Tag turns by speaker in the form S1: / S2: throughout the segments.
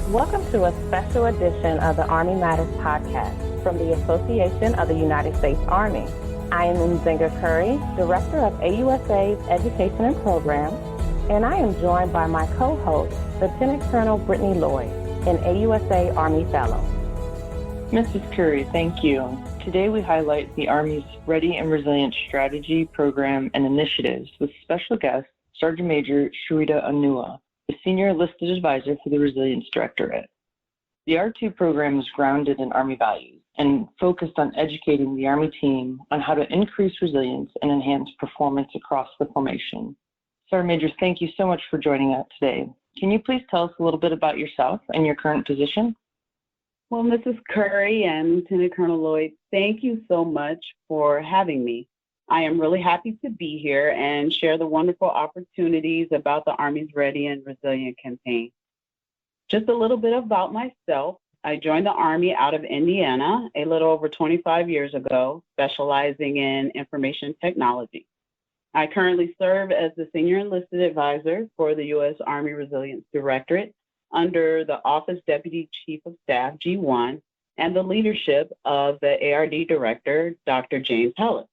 S1: Welcome to a special edition of the Army Matters podcast from the Association of the United States Army. I am Nzinga Curry, Director of AUSA's Education and Programs, and I am joined by my co-host, Lieutenant Colonel Brittany Lloyd, an AUSA Army Fellow.
S2: Mrs. Curry, thank you. Today we highlight the Army's Ready and Resilient Strategy, Program, and Initiatives with special guest Sergeant Major Sharita Onugha, the Senior Enlisted Advisor for the Resilience Directorate. The R2 program is grounded in Army values and focused on educating the Army team on how to increase resilience and enhance performance across the formation. Sergeant Major, thank you so much for joining us today. Can you please tell us a little bit about yourself and your current position?
S3: Well, Mrs. Curry and Lieutenant Colonel Lloyd, thank you so much for having me. I am really happy to be here and share the wonderful opportunities about the Army's Ready and Resilient campaign. Just a little bit about myself. I joined the Army out of Indiana a little over 25 years ago, specializing in information technology. I currently serve as the Senior Enlisted Advisor for the U.S. Army Resilience Directorate under the Office Deputy Chief of Staff, G1, and the leadership of the ARD Director, Dr. James Hellis.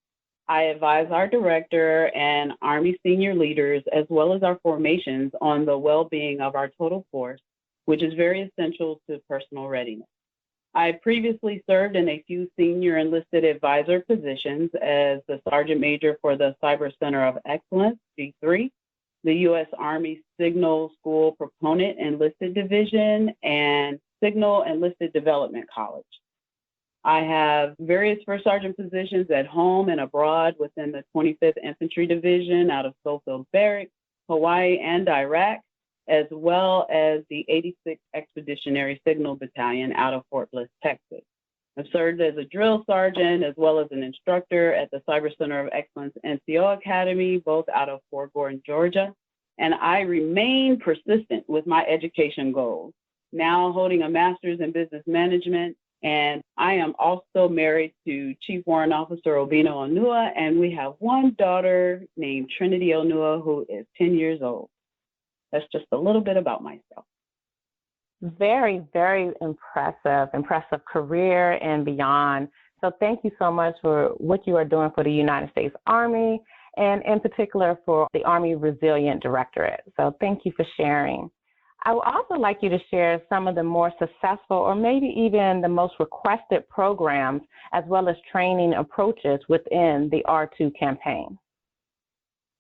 S3: I advise our Director and Army senior leaders, as well as our formations, on the well-being of our total force, which is very essential to personal readiness. I previously served in a few senior enlisted advisor positions as the Sergeant Major for the Cyber Center of Excellence, G3, the U.S. Army Signal School Proponent Enlisted Division, and Signal Enlisted Development College. I have various first sergeant positions at home and abroad within the 25th Infantry Division out of Schofield Barracks, Hawaii, and Iraq, as well as the 86th Expeditionary Signal Battalion out of Fort Bliss, Texas. I've served as a drill sergeant as well as an instructor at the Cyber Center of Excellence NCO Academy, both out of Fort Gordon, Georgia. And I remain persistent with my education goals, now holding a master's in business management. And I am also married to Chief Warrant Officer Obina Onugha, and we have one daughter named Trinity Onugha, who is 10 years old. That's just a little bit about myself.
S1: Very, very impressive career and beyond. So thank you so much for what you are doing for the United States Army and in particular for the Army Resilient Directorate. So thank you for sharing. I would also like you to share some of the more successful or maybe even the most requested programs as well as training approaches within the R2 campaign.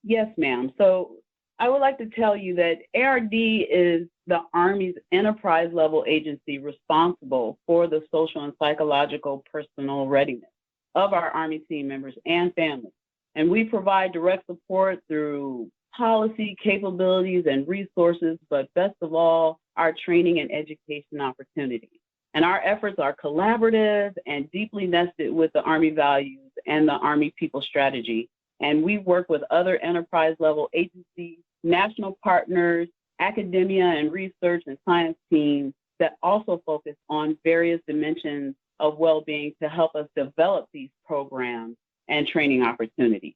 S3: Yes, ma'am. So I would like to tell you that ARD is the Army's enterprise-level agency responsible for the social and psychological personal readiness of our Army team members and families. And we provide direct support through policy, capabilities, and resources, but best of all, our training and education opportunities. And our efforts are collaborative and deeply nested with the Army values and the Army people strategy. And we work with other enterprise-level agencies, national partners, academia and research and science teams that also focus on various dimensions of well-being to help us develop these programs and training opportunities.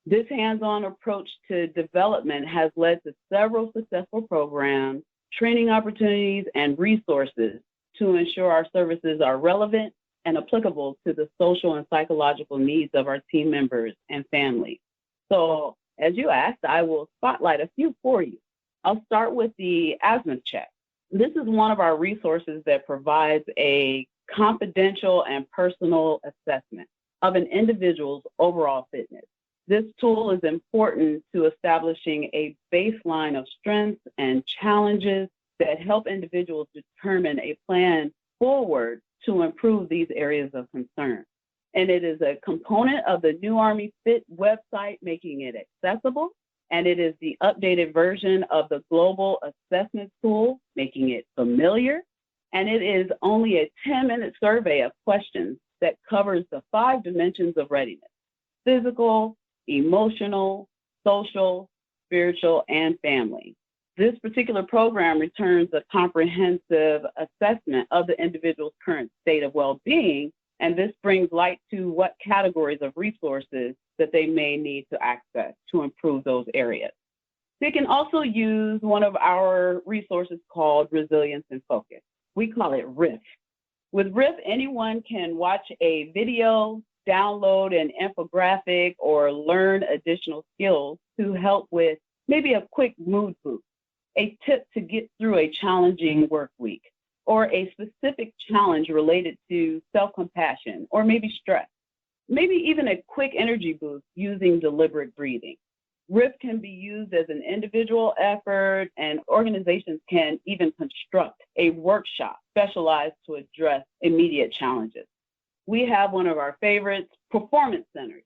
S3: This hands-on approach to development has led to several successful programs, training opportunities, and resources to ensure our services are relevant and applicable to the social and psychological needs of our team members and families. So, as you asked, I will spotlight a few for you. I'll start with the azimuth check. This is one of our resources that provides a confidential and personal assessment of an individual's overall fitness. This tool is important to establishing a baseline of strengths and challenges that help individuals determine a plan forward to improve these areas of concern. And it is a component of the New Army Fit website, making it accessible. And it is the updated version of the Global Assessment Tool, making it familiar. And it is only a 10-minute survey of questions that covers the 5 dimensions of readiness: physical, emotional, social, spiritual, and family. This particular program returns a comprehensive assessment of the individual's current state of well-being, and this brings light to what categories of resources that they may need to access to improve those areas. They can also use one of our resources called Resilience in Focus. We call it RIF. With RIF, anyone can watch a video, download an infographic, or learn additional skills to help with maybe a quick mood boost, a tip to get through a challenging work week, or a specific challenge related to self-compassion or maybe stress, maybe even a quick energy boost using deliberate breathing. RIF can be used as an individual effort, and organizations can even construct a workshop specialized to address immediate challenges. We have one of our favorites, performance centers.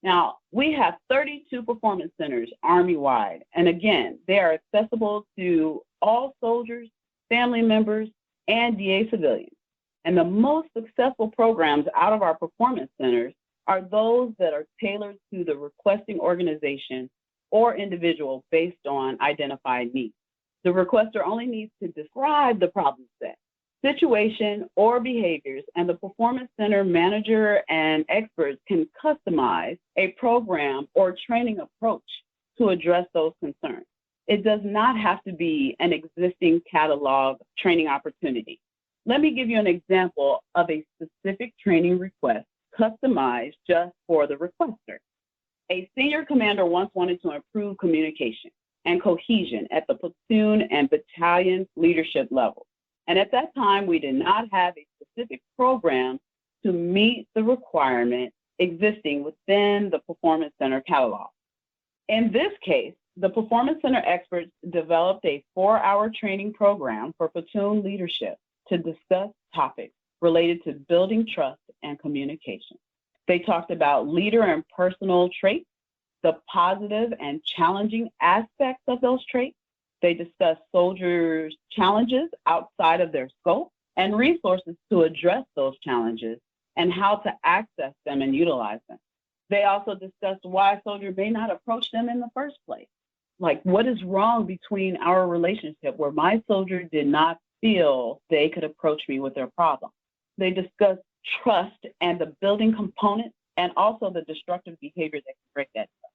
S3: Now, we have 32 performance centers Army-wide, and again, they are accessible to all soldiers, family members, and DA civilians. And the most successful programs out of our performance centers are those that are tailored to the requesting organization or individual based on identified needs. The requester only needs to describe the problem set, situation, or behaviors, and the performance center manager and experts can customize a program or training approach to address those concerns. It does not have to be an existing catalog training opportunity. Let me give you an example of a specific training request customized just for the requester. A senior commander once wanted to improve communication and cohesion at the platoon and battalion leadership level. And at that time, we did not have a specific program to meet the requirement existing within the Performance Center catalog. In this case, the Performance Center experts developed a 4-hour training program for platoon leadership to discuss topics related to building trust and communication. They talked about leader and personal traits, the positive and challenging aspects of those traits. They discussed soldiers' challenges outside of their scope and resources to address those challenges and how to access them and utilize them. They also discussed why a soldier may not approach them in the first place. Like, what is wrong between our relationship where my soldier did not feel they could approach me with their problem? They discussed trust and the building component, and also the destructive behavior that can break that trust.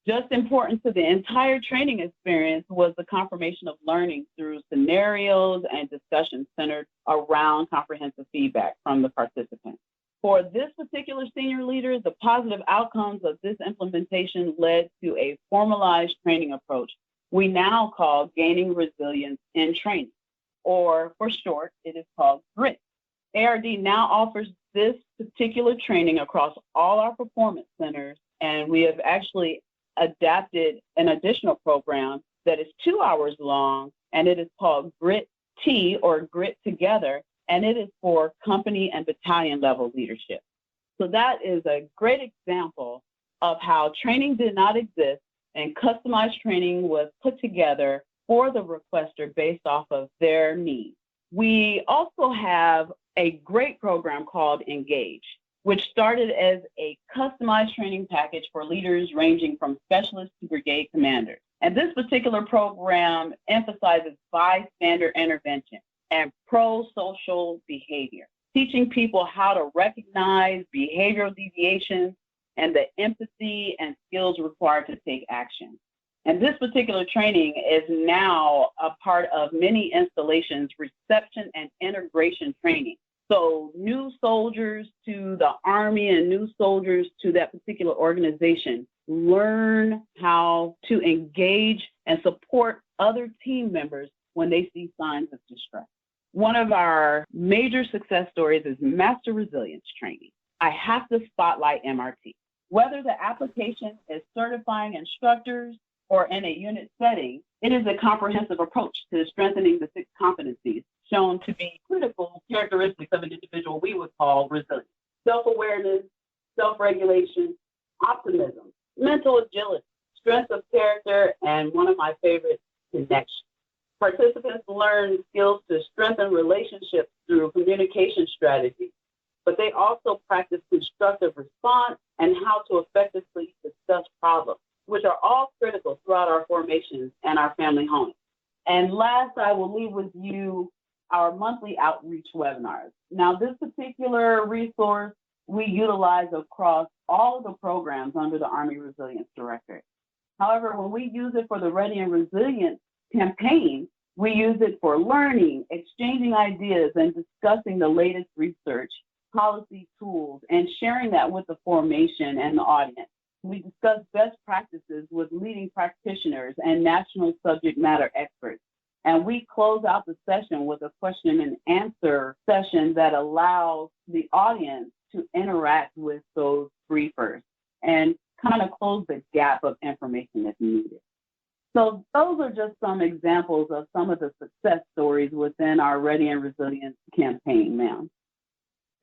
S3: Just important to the entire training experience was the confirmation of learning through scenarios and discussions centered around comprehensive feedback from the participants. For this particular senior leader, the positive outcomes of this implementation led to a formalized training approach we now call Gaining Resilience in Training, or for short, it is called GRIT. ARD now offers this particular training across all our performance centers, and we have actually adapted an additional program that is 2 hours long, and it is called GRIT T, or Grit Together, and it is for company and battalion level leadership. So that is a great example of how training did not exist and customized training was put together for the requester based off of their needs. We also have a great program called Engage, which started as a customized training package for leaders ranging from specialists to brigade commanders. And this particular program emphasizes bystander intervention and pro-social behavior, teaching people how to recognize behavioral deviations and the empathy and skills required to take action. And this particular training is now a part of many installations' reception and integration training. So new soldiers to the Army and new soldiers to that particular organization learn how to engage and support other team members when they see signs of distress. One of our major success stories is Master Resilience Training. I have to spotlight MRT. Whether the application is certifying instructors or in a unit setting, it is a comprehensive approach to strengthening the 6 competencies shown to be critical characteristics of an individual we would call resilient: self-awareness, self-regulation, optimism, mental agility, strength of character, and one of my favorites, connection. Participants learn skills to strengthen relationships through communication strategies, but they also practice constructive response and how to effectively discuss problems, which are all critical throughout our formations and our family homes. And last, I will leave with you our monthly outreach webinars. Now, this particular resource we utilize across all of the programs under the Army Resilience Directorate. However, when we use it for the Ready and Resilient campaign, we use it for learning, exchanging ideas, and discussing the latest research, policy tools, and sharing that with the formation and the audience. We discuss best practices with leading practitioners and national subject matter experts. And we close out the session with a question and answer session that allows the audience to interact with those briefers and kind of close the gap of information if needed. So those are just some examples of some of the success stories within our Ready and Resilient campaign, ma'am.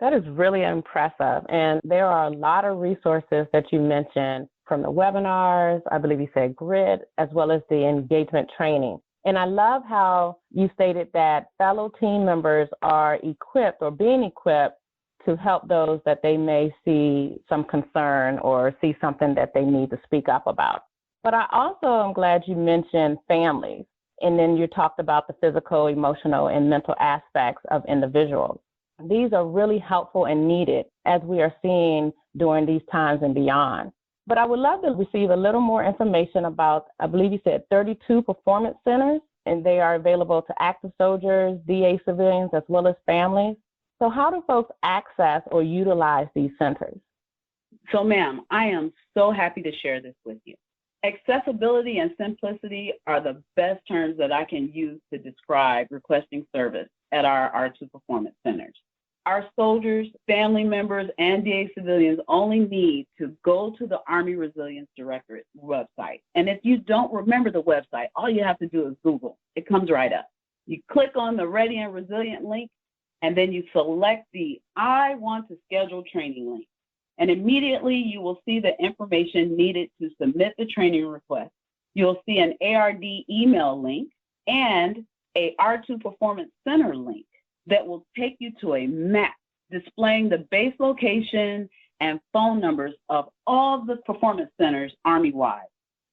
S1: That is really impressive. And there are a lot of resources that you mentioned from the webinars, I believe you said grid, as well as the engagement training. And I love how you stated that fellow team members are equipped or being equipped to help those that they may see some concern or see something that they need to speak up about. But I also am glad you mentioned families, and then you talked about the physical, emotional, and mental aspects of individuals. These are really helpful and needed as we are seeing during these times and beyond. But I would love to receive a little more information about, I believe you said 32 performance centers, and they are available to active soldiers, DA civilians, as well as families. So how do folks access or utilize these centers?
S3: So, ma'am, I am so happy to share this with you. Accessibility and simplicity are the best terms that I can use to describe requesting service at our R2 performance centers. Our soldiers, family members, and DA civilians only need to go to the Army Resilience Directorate website. And if you don't remember the website, all you have to do is Google. It comes right up. You click on the Ready and Resilient link, and then you select the I want to schedule training link. And immediately you will see the information needed to submit the training request. You'll see an ARD email link and a R2 Performance Center link that will take you to a map displaying the base location and phone numbers of all the performance centers Army-wide.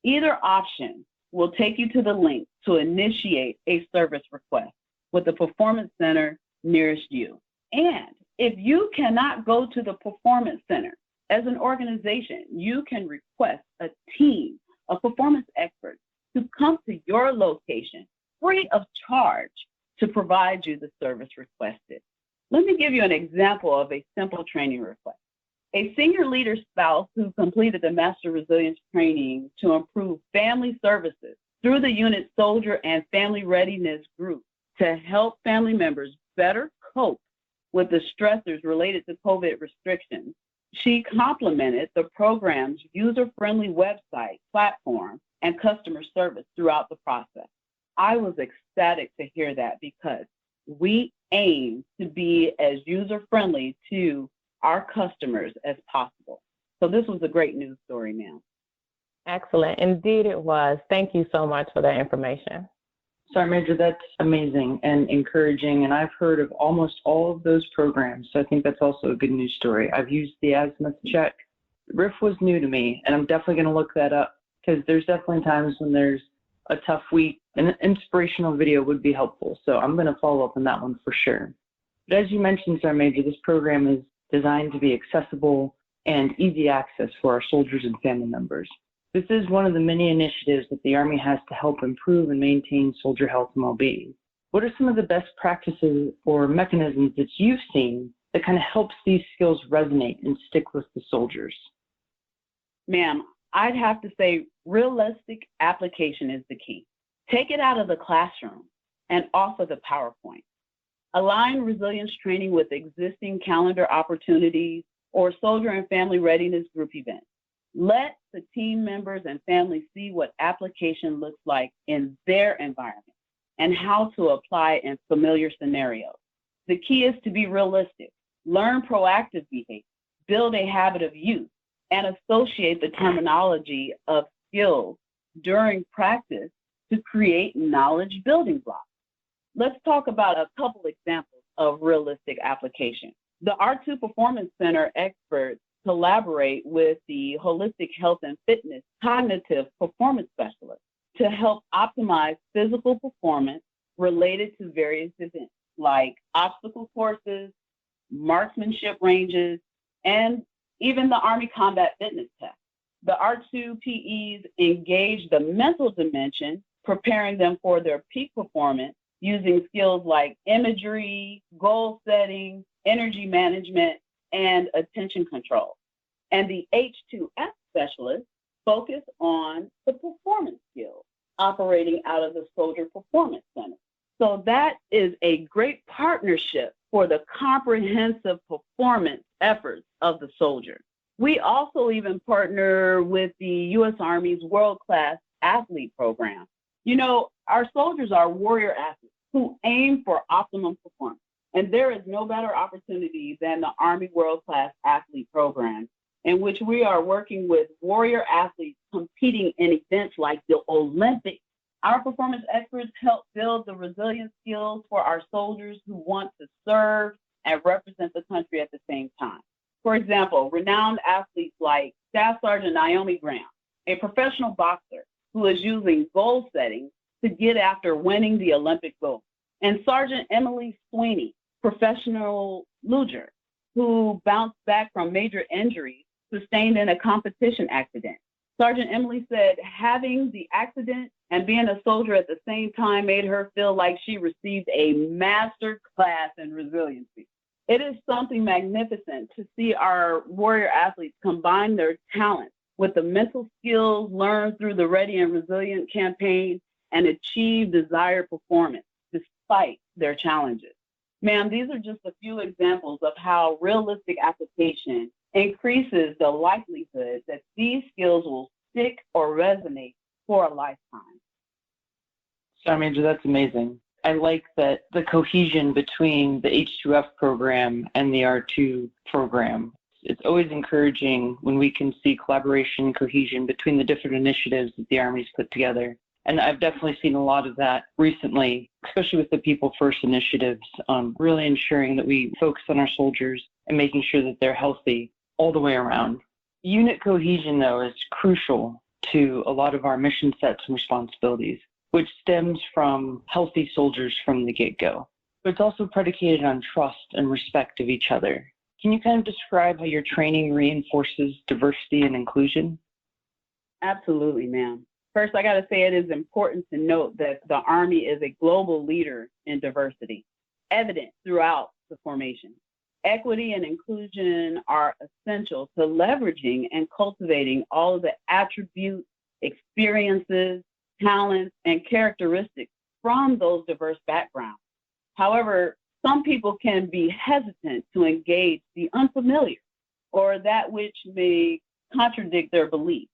S3: Either option will take you to the link to initiate a service request with the performance center nearest you. And if you cannot go to the performance center, as an organization, you can request a team of performance experts to come to your location free of charge to provide you the service requested. Let me give you an example of a simple training request. A senior leader spouse who completed the Master Resilience Training to improve family services through the unit Soldier and Family Readiness Group to help family members better cope with the stressors related to COVID restrictions. She complemented the program's user-friendly website, platform, and customer service throughout the process. I was ecstatic to hear that because we aim to be as user-friendly to our customers as possible. So this was a great news story, ma'am.
S1: Excellent. Indeed it was. Thank you so much for that information.
S2: Sergeant Major, that's amazing and encouraging, and I've heard of almost all of those programs, so I think that's also a good news story. I've used the Azimuth check. RIF was new to me, and I'm definitely going to look that up because there's definitely times when there's a tough week. An inspirational video would be helpful, so I'm going to follow up on that one for sure. But as you mentioned, Sergeant Major, this program is designed to be accessible and easy access for our soldiers and family members. This is one of the many initiatives that the Army has to help improve and maintain soldier health and well-being. What are some of the best practices or mechanisms that you've seen that kind of helps these skills resonate and stick with the soldiers?
S3: Ma'am, I'd have to say realistic application is the key. Take it out of the classroom and off of the PowerPoint. Align resilience training with existing calendar opportunities or soldier and family readiness group events. Let the team members and families see what application looks like in their environment and how to apply in familiar scenarios. The key is to be realistic, learn proactive behavior, build a habit of use, and associate the terminology of skills during practice to create knowledge building blocks. Let's talk about a couple examples of realistic application. The R2 Performance Center experts collaborate with the Holistic Health and Fitness Cognitive Performance Specialist to help optimize physical performance related to various events like obstacle courses, marksmanship ranges, and even the Army Combat Fitness Test. The R2 PEs engage the mental dimension, preparing them for their peak performance using skills like imagery, goal setting, energy management, and attention control. And the H2F specialists focus on the performance skills operating out of the Soldier Performance Center. So that is a great partnership for the comprehensive performance efforts of the soldier. We also even partner with the U.S. Army's World-Class Athlete Program. You know, our soldiers are warrior athletes who aim for optimum performance. And there is no better opportunity than the Army World-Class Athlete Program, in which we are working with warrior athletes competing in events like the Olympics. Our performance experts help build the resilience skills for our soldiers who want to serve and represent the country at the same time. For example, renowned athletes like Staff Sergeant Naomi Graham, a professional boxer who is using goal setting to get after winning the Olympic gold, and Sergeant Emily Sweeney, professional luger, who bounced back from major injuries sustained in a competition accident. Sergeant Emily said having the accident and being a soldier at the same time made her feel like she received a master class in resiliency. It is something magnificent to see our warrior athletes combine their talents with the mental skills learned through the Ready and Resilient campaign and achieve desired performance despite their challenges. Ma'am, these are just a few examples of how realistic application increases the likelihood that these skills will stick or resonate for a lifetime.
S2: Sergeant Major, that's amazing. I like that the cohesion between the H2F program and the R2 program. It's always encouraging when we can see collaboration and cohesion between the different initiatives that the Army's put together. And I've definitely seen a lot of that recently, especially with the People First initiatives, really ensuring that we focus on our soldiers and making sure that they're healthy all the way around. Unit cohesion, though, is crucial to a lot of our mission sets and responsibilities, which stems from healthy soldiers from the get-go. But it's also predicated on trust and respect of each other. Can you kind of describe how your training reinforces diversity and inclusion?
S3: Absolutely, ma'am. First, I got to say it is important to note that the Army is a global leader in diversity, evident throughout the formation. Equity and inclusion are essential to leveraging and cultivating all of the attributes, experiences, talents, and characteristics from those diverse backgrounds. However, some people can be hesitant to engage the unfamiliar or that which may contradict their beliefs.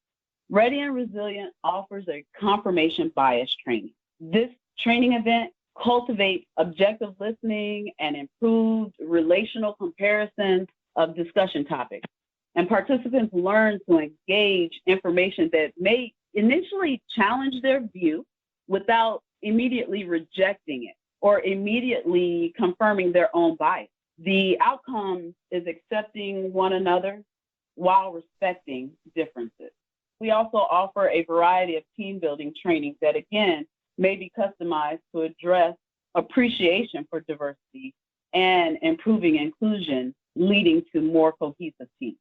S3: Ready and Resilient offers a confirmation bias training. This training event cultivates objective listening and improved relational comparison of discussion topics. And participants learn to engage information that may initially challenge their view without immediately rejecting it or immediately confirming their own bias. The outcome is accepting one another while respecting differences. We also offer a variety of team building trainings that, again, may be customized to address appreciation for diversity and improving inclusion, leading to more cohesive teams.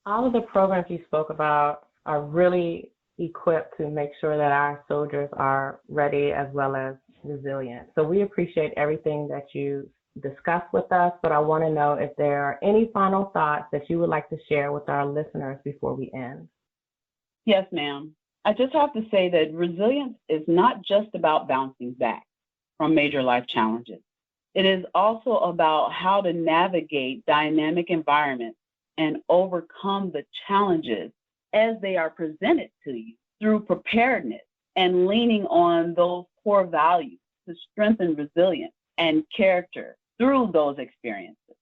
S1: All of the programs you spoke about are really equipped to make sure that our soldiers are ready as well as resilient. So we appreciate everything that you discussed with us, but I want to know if there are any final thoughts that you would like to share with our listeners before we end.
S3: Yes, ma'am. I just have to say that resilience is not just about bouncing back from major life challenges. It is also about how to navigate dynamic environments and overcome the challenges as they are presented to you through preparedness and leaning on those core values to strengthen resilience and character through those experiences.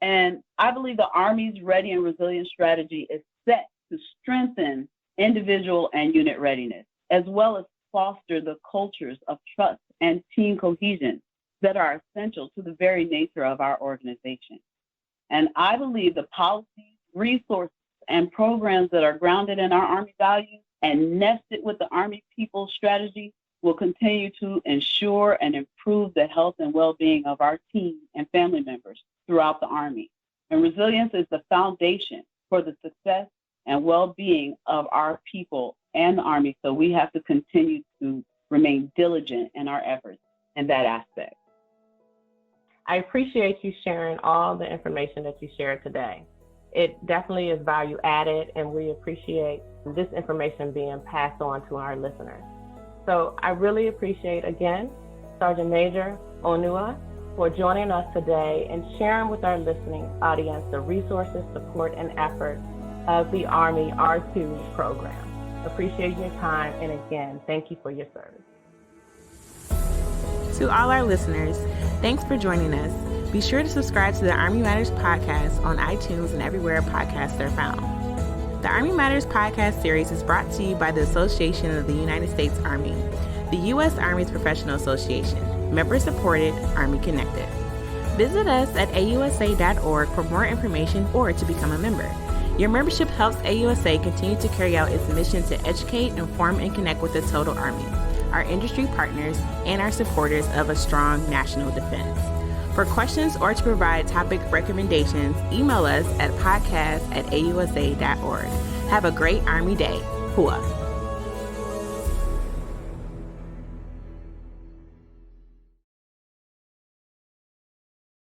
S3: And I believe the Army's Ready and Resilient strategy is set to strengthen individual and unit readiness, as well as foster the cultures of trust and team cohesion that are essential to the very nature of our organization. And I believe the policies, resources, and programs that are grounded in our Army values and nested with the Army People strategy will continue to ensure and improve the health and well-being of our team and family members throughout the Army. And resilience is the foundation for the success and well-being of our people and the Army. So we have to continue to remain diligent in our efforts in that aspect.
S1: I appreciate you sharing all the information that you shared today. It definitely is value added, and we appreciate this information being passed on to our listeners. So I really appreciate, again, Sergeant Major Onugha for joining us today and sharing with our listening audience the resources, support, and efforts of the Army R2 program. Appreciate your time, and again, thank you for your service.
S4: To all our listeners, thanks for joining us. Be sure to subscribe to the Army Matters podcast on iTunes and everywhere podcasts are found. The Army Matters podcast series is brought to you by the Association of the United States Army, the U.S. Army's professional association, member-supported, Army-connected. Visit us at AUSA.org for more information or to become a member. Your membership helps AUSA continue to carry out its mission to educate, inform, and connect with the total Army, our industry partners, and our supporters of a strong national defense. For questions or to provide topic recommendations, email us at podcast@ausa.org. Have a great Army Day. Hua.